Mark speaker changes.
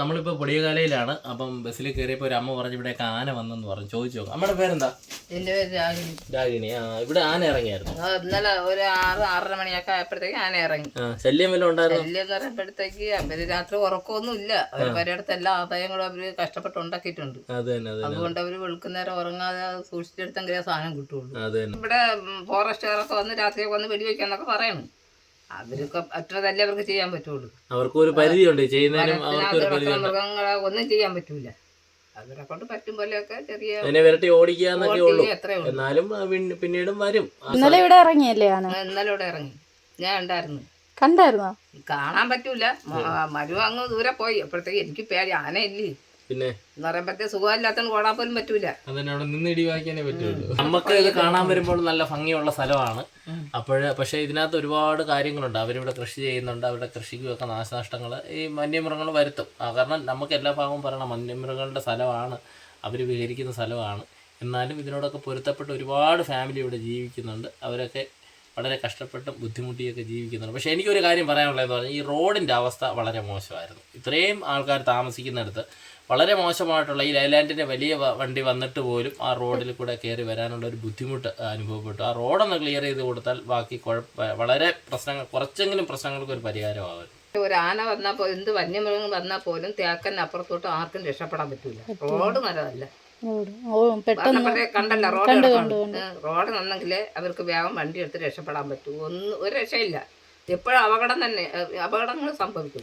Speaker 1: നമ്മളിപ്പോൾ പൊടിയകാലയിലാണ്. അപ്പം ബസ്സിൽ കയറിയപ്പോൾ ഒരു അമ്മ പറഞ്ഞു ഇവിടെയൊക്കെ ആന വന്നെന്ന് പറഞ്ഞു. ചോദിച്ചു നോക്കാം. അമ്മയുടെ പേരെന്താ?
Speaker 2: എൻ്റെ പേര് രാഗിണി.
Speaker 1: രാഗിണി. ഇവിടെ ആന ഇറങ്ങിയായിരുന്നു.
Speaker 2: ഇന്നലെ ഒരു 6-6:30 മണിയൊക്കെ ആയപ്പോഴത്തേക്ക് ആന ഇറങ്ങി.
Speaker 1: ശല്യം വല്ലതും ഉണ്ടായിരുന്നു?
Speaker 2: ശല്യം എന്ന് പറയുമ്പോഴത്തേക്ക് അവര് രാത്രി ഉറക്കമൊന്നും ഇല്ല. അവർ പലയിടത്ത് എല്ലാ ആദായങ്ങളും അവര് കഷ്ടപ്പെട്ട് ഉണ്ടാക്കിയിട്ടുണ്ട്. അതുകൊണ്ട് അവര് വെളുക്കുന്നേരം ഉറങ്ങാതെ സൂക്ഷിച്ചെടുത്തെങ്കിലേ സാധനം കിട്ടുള്ളൂ. ഇവിടെ ഫോറസ്റ്റുകാരൊക്കെ വന്ന് രാത്രിയൊക്കെ വന്ന് വെടിവെക്കാന്നൊക്കെ പറയണം. അവർക്ക് പറ്റുന്നതല്ലേ അവർക്ക് ചെയ്യാൻ പറ്റുള്ളൂ.
Speaker 1: അവർക്ക് ഒരു പരിധിയുണ്ട് ചെയ്യുന്നതിനും.
Speaker 2: മൃഗങ്ങളെ ഒന്നും ചെയ്യാൻ പറ്റൂല. അവരെ കൊണ്ട് പറ്റും പോലെയൊക്കെ ചെറിയ
Speaker 1: വിരട്ടി ഓടിക്കാന്നൊക്കെ ഉള്ളൂ. എന്നാലും പിന്നീടും വരും.
Speaker 3: ഇന്നലെ ഇവിടെ ഇറങ്ങിയല്ലേ?
Speaker 2: ഇന്നലെ ഇവിടെ ഇറങ്ങി. ഞാൻ ഉണ്ടായിരുന്നു.
Speaker 3: കണ്ടായിരുന്നോ? കാണാൻ
Speaker 2: പറ്റൂല. മരു അങ്ങ് ദൂരെ പോയി. അപ്പോഴത്തേക്ക് എനിക്ക് പേടി. ആനയില്ലേ
Speaker 1: പിന്നെ
Speaker 2: എന്ന് പറയുമ്പോഴത്തേ സുഖമില്ലാത്തത് ഓടാൻ പോലും പറ്റൂല.
Speaker 1: അതന്നെ അവിടെ നിന്ന് ഇടി വാങ്ങിക്കാനേ പറ്റുള്ളൂ. നമുക്ക് ഇത് കാണാൻ വരുമ്പോൾ നല്ല ഭംഗിയുള്ള സ്ഥലമാണ്. പക്ഷേ ഇതിനകത്ത് ഒരുപാട് കാര്യങ്ങളുണ്ട്. അവരിവിടെ കൃഷി ചെയ്യുന്നുണ്ട്. അവരുടെ കൃഷിക്കുമൊക്കെ നാശനഷ്ടങ്ങൾ ഈ വന്യമൃഗങ്ങൾ വരുത്തും. കാരണം നമുക്ക് എല്ലാ ഭാഗവും പറയണം വന്യമൃഗങ്ങളുടെ സ്ഥലമാണ്, അവർ വിഹരിക്കുന്ന സ്ഥലമാണ്. എന്നാലും ഇതിനോടൊക്കെ പൊരുത്തപ്പെട്ട് ഒരുപാട് ഫാമിലി ഇവിടെ ജീവിക്കുന്നുണ്ട്. അവരൊക്കെ വളരെ കഷ്ടപ്പെട്ടും ബുദ്ധിമുട്ടിയൊക്കെ ജീവിക്കുന്നുണ്ട്. പക്ഷേ എനിക്കൊരു കാര്യം പറയാനുള്ളതെന്ന് പറഞ്ഞാൽ ഈ റോഡിൻ്റെ അവസ്ഥ വളരെ മോശമായിരുന്നു. ഇത്രയും ആൾക്കാർ താമസിക്കുന്നിടത്ത് വളരെ മോശമായിട്ടുള്ള ഈ ലൈലാൻഡിൻ്റെ വലിയ വണ്ടി വന്നിട്ട് പോലും ആ റോഡിൽ കൂടെ കയറി വരാനുള്ള ഒരു ബുദ്ധിമുട്ട് അനുഭവപ്പെട്ടു. ആ റോഡൊന്ന് ക്ലിയർ ചെയ്ത് കൊടുത്താൽ ബാക്കി വളരെ കുറച്ചെങ്കിലും പ്രശ്നങ്ങൾക്ക് ഒരു പരിഹാരമാകും.
Speaker 2: ഒരു ആന വന്നാൽ പോലും എന്ത് വന്യമൃഗങ്ങൾ വന്നാൽ പോലും തേക്കന് അപ്പുറത്തോട്ട് ആർക്കും രക്ഷപ്പെടാൻ പറ്റൂല. റോഡ് നല്ലതല്ല. കണ്ടല്ല റോഡ് നന്നെങ്കിലേ അവർക്ക് വേഗം വണ്ടി എടുത്ത് രക്ഷപ്പെടാൻ പറ്റൂ. ഒരു രക്ഷയില്ല. എപ്പോഴും അപകടം തന്നെ, അപകടങ്ങൾ സംഭവിക്കുന്നു.